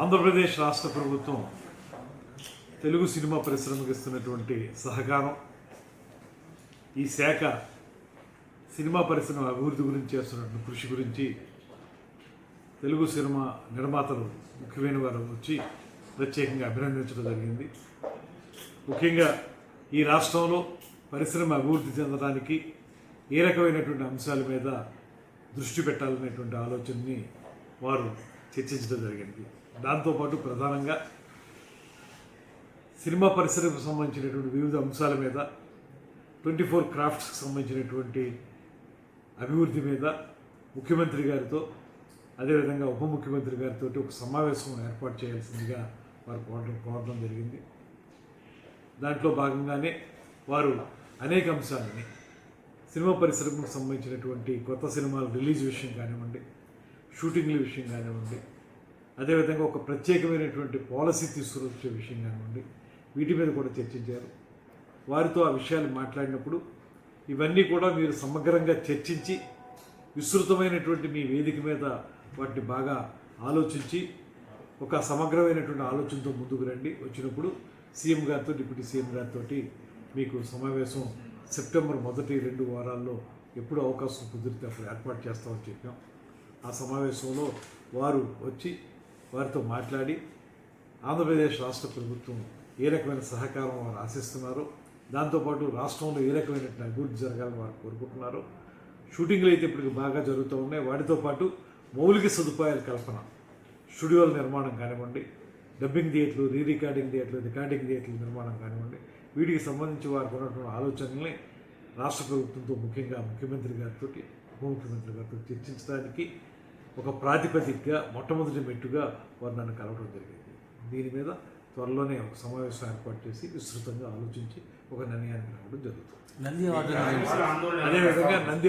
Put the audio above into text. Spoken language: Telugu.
ఆంధ్రప్రదేశ్ రాష్ట్ర ప్రభుత్వం తెలుగు సినిమా పరిశ్రమకు ఇస్తున్నటువంటి సహకారం, ఈ శాఖ సినిమా పరిశ్రమ అభివృద్ధి గురించి చేస్తున్నటువంటి కృషి గురించి తెలుగు సినిమా నిర్మాతలు ముఖ్యమైన వారు వచ్చి ప్రత్యేకంగా అభినందించడం జరిగింది. ముఖ్యంగా ఈ రాష్ట్రంలో పరిశ్రమ అభివృద్ధి చెందడానికి ఏ రకమైనటువంటి అంశాల మీద దృష్టి పెట్టాలనేటువంటి ఆలోచనని వారు చర్చించడం జరిగింది. దాంతోపాటు ప్రధానంగా సినిమా పరిశ్రమకు సంబంధించినటువంటి వివిధ అంశాల మీద 24 క్రాఫ్ట్స్కి సంబంధించినటువంటి అభివృద్ధి మీద ముఖ్యమంత్రి గారితో అదేవిధంగా ఉప ముఖ్యమంత్రి గారితో ఒక సమావేశం ఏర్పాటు చేయాల్సిందిగా వారు కోరడం జరిగింది. దాంట్లో భాగంగానే వారు అనేక అంశాలని సినిమా పరిశ్రమకు సంబంధించినటువంటి కొత్త సినిమాల రిలీజ్ విషయం కానివ్వండి, షూటింగ్ల విషయం కానివ్వండి, అదేవిధంగా ఒక ప్రత్యేకమైనటువంటి పాలసీ తీసుకువచ్చే విషయం కానివ్వండి, వీటి మీద కూడా చర్చించారు. వారితో ఆ విషయాలు మాట్లాడినప్పుడు ఇవన్నీ కూడా మీరు సమగ్రంగా చర్చించి విస్తృతమైనటువంటి మీ వేదిక మీద వాటిని బాగా ఆలోచించి ఒక సమగ్రమైనటువంటి ఆలోచనతో ముందుకు రండి. వచ్చినప్పుడు సీఎం గారితో డిప్యూటీ సీఎం గారితో మీకు సమావేశం సెప్టెంబర్ మొదటి 2 వారాల్లో ఎప్పుడు అవకాశం కుదిరితే అప్పుడు ఏర్పాటు చేస్తామని చెప్పాం. ఆ సమావేశంలో వారు వచ్చి వారితో మాట్లాడి ఆంధ్రప్రదేశ్ రాష్ట్ర ప్రభుత్వం ఏ రకమైన సహకారం వారు ఆశిస్తున్నారో, దాంతోపాటు రాష్ట్రంలో ఏ రకమైనటువంటి అభివృద్ధి జరగాలని వారు కోరుకుంటున్నారో, షూటింగ్లు అయితే ఇప్పటికి బాగా జరుగుతూ ఉన్నాయి, వాటితో పాటు మౌలిక సదుపాయాల కల్పన, స్టూడియోల నిర్మాణం కానివ్వండి, డబ్బింగ్ థియేటర్లు, రికార్డింగ్ థియేటర్లు, రికార్డింగ్ థియేటర్ల నిర్మాణం కానివ్వండి, వీటికి సంబంధించి వారికి ఉన్నటువంటి ఆలోచనల్ని రాష్ట్ర ప్రభుత్వంతో ముఖ్యంగా ముఖ్యమంత్రి గారితో ఉప ముఖ్యమంత్రి గారితో చర్చించడానికి ఒక ప్రాతిపదికగా మొట్టమొదటి మెట్టుగా వారు నన్ను కలవడం జరిగింది. దీని మీద త్వరలోనే ఒక సమావేశం ఏర్పాటు చేసి విస్తృతంగా ఆలోచించి ఒక నిర్ణయానికి రావడం జరుగుతుంది. నంది అవార్డు అదేవిధంగా నంది